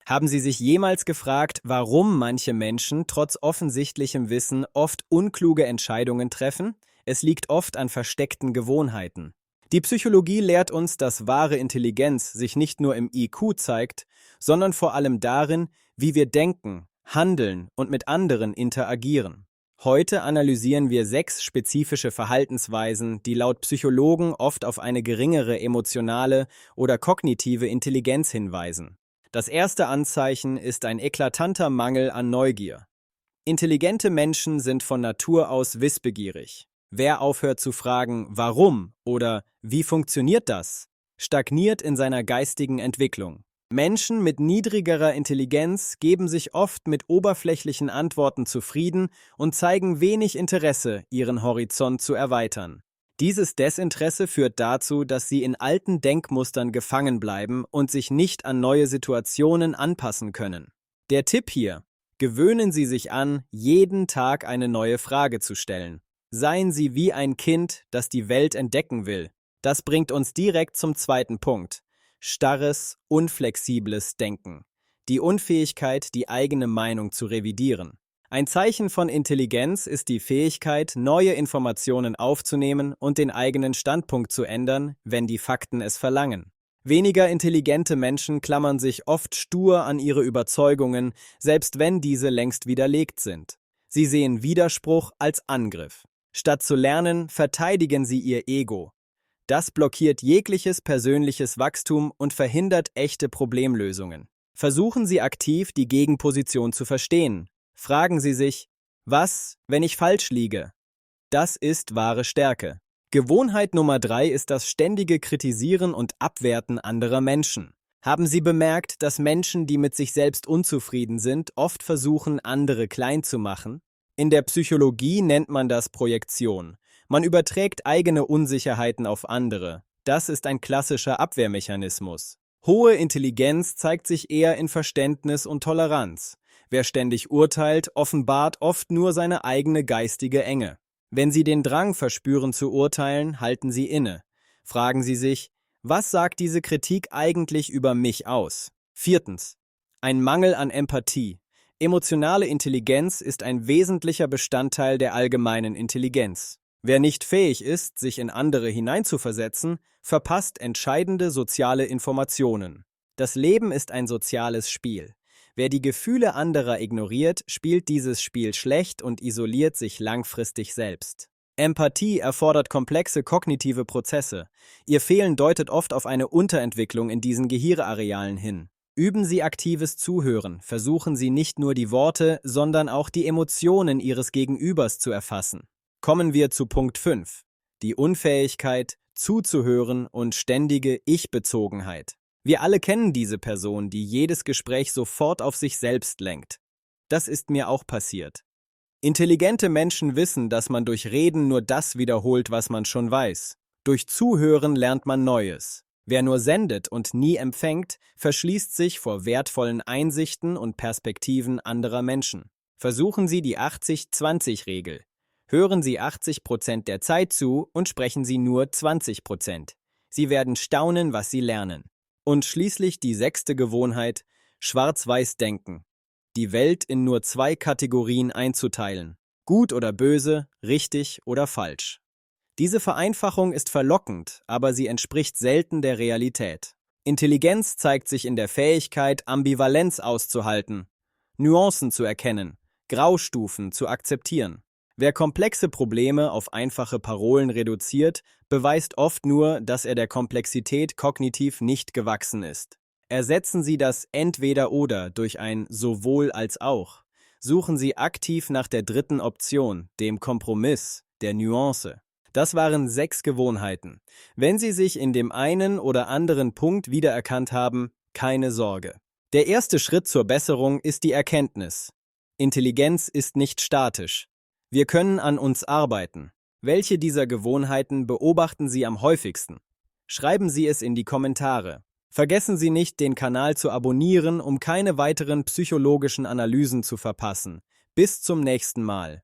Haben Sie sich jemals gefragt, warum manche Menschen trotz offensichtlichem Wissen oft unkluge Entscheidungen treffen? Es liegt oft an versteckten Gewohnheiten. Die Psychologie lehrt uns, dass wahre Intelligenz sich nicht nur im IQ zeigt, sondern vor allem darin, wie wir denken, handeln und mit anderen interagieren. Heute analysieren wir 6 spezifische Verhaltensweisen, die laut Psychologen oft auf eine geringere emotionale oder kognitive Intelligenz hinweisen. Das erste Anzeichen ist ein eklatanter Mangel an Neugier. Intelligente Menschen sind von Natur aus wissbegierig. Wer aufhört zu fragen, warum oder wie funktioniert das, stagniert in seiner geistigen Entwicklung. Menschen mit niedrigerer Intelligenz geben sich oft mit oberflächlichen Antworten zufrieden und zeigen wenig Interesse, ihren Horizont zu erweitern. Dieses Desinteresse führt dazu, dass sie in alten Denkmustern gefangen bleiben und sich nicht an neue Situationen anpassen können. Der Tipp hier: Gewöhnen Sie sich an, jeden Tag eine neue Frage zu stellen. Seien Sie wie ein Kind, das die Welt entdecken will. Das bringt uns direkt zum zweiten Punkt: starres, unflexibles Denken. Die Unfähigkeit, die eigene Meinung zu revidieren. Ein Zeichen von Intelligenz ist die Fähigkeit, neue Informationen aufzunehmen und den eigenen Standpunkt zu ändern, wenn die Fakten es verlangen. Weniger intelligente Menschen klammern sich oft stur an ihre Überzeugungen, selbst wenn diese längst widerlegt sind. Sie sehen Widerspruch als Angriff. Statt zu lernen, verteidigen sie ihr Ego. Das blockiert jegliches persönliches Wachstum und verhindert echte Problemlösungen. Versuchen Sie aktiv, die Gegenposition zu verstehen. Fragen Sie sich: Was, wenn ich falsch liege? Das ist wahre Stärke. Gewohnheit Nummer 3 ist das ständige Kritisieren und Abwerten anderer Menschen. Haben Sie bemerkt, dass Menschen, die mit sich selbst unzufrieden sind, oft versuchen, andere klein zu machen? In der Psychologie nennt man das Projektion. Man überträgt eigene Unsicherheiten auf andere. Das ist ein klassischer Abwehrmechanismus. Hohe Intelligenz zeigt sich eher in Verständnis und Toleranz. Wer ständig urteilt, offenbart oft nur seine eigene geistige Enge. Wenn Sie den Drang verspüren zu urteilen, halten Sie inne. Fragen Sie sich: Was sagt diese Kritik eigentlich über mich aus? Viertens: ein Mangel an Empathie. Emotionale Intelligenz ist ein wesentlicher Bestandteil der allgemeinen Intelligenz. Wer nicht fähig ist, sich in andere hineinzuversetzen, verpasst entscheidende soziale Informationen. Das Leben ist ein soziales Spiel. Wer die Gefühle anderer ignoriert, spielt dieses Spiel schlecht und isoliert sich langfristig selbst. Empathie erfordert komplexe kognitive Prozesse. Ihr Fehlen deutet oft auf eine Unterentwicklung in diesen Gehirnarealen hin. Üben Sie aktives Zuhören, versuchen Sie nicht nur die Worte, sondern auch die Emotionen Ihres Gegenübers zu erfassen. Kommen wir zu Punkt 5. Die Unfähigkeit, zuzuhören und ständige Ich-Bezogenheit. Wir alle kennen diese Person, die jedes Gespräch sofort auf sich selbst lenkt. Das ist mir auch passiert. Intelligente Menschen wissen, dass man durch Reden nur das wiederholt, was man schon weiß. Durch Zuhören lernt man Neues. Wer nur sendet und nie empfängt, verschließt sich vor wertvollen Einsichten und Perspektiven anderer Menschen. Versuchen Sie die 80-20-Regel. Hören Sie 80% der Zeit zu und sprechen Sie nur 20%. Sie werden staunen, was Sie lernen. Und schließlich die 6. Gewohnheit: Schwarz-Weiß denken. Die Welt in nur 2 Kategorien einzuteilen: gut oder böse, richtig oder falsch. Diese Vereinfachung ist verlockend, aber sie entspricht selten der Realität. Intelligenz zeigt sich in der Fähigkeit, Ambivalenz auszuhalten, Nuancen zu erkennen, Graustufen zu akzeptieren. Wer komplexe Probleme auf einfache Parolen reduziert, beweist oft nur, dass er der Komplexität kognitiv nicht gewachsen ist. Ersetzen Sie das Entweder-Oder durch ein Sowohl als auch. Suchen Sie aktiv nach der 3. Option, dem Kompromiss, der Nuance. Das waren 6 Gewohnheiten. Wenn Sie sich in dem einen oder anderen Punkt wiedererkannt haben, keine Sorge. Der erste Schritt zur Besserung ist die Erkenntnis: Intelligenz ist nicht statisch. Wir können an uns arbeiten. Welche dieser Gewohnheiten beobachten Sie am häufigsten? Schreiben Sie es in die Kommentare. Vergessen Sie nicht, den Kanal zu abonnieren, um keine weiteren psychologischen Analysen zu verpassen. Bis zum nächsten Mal.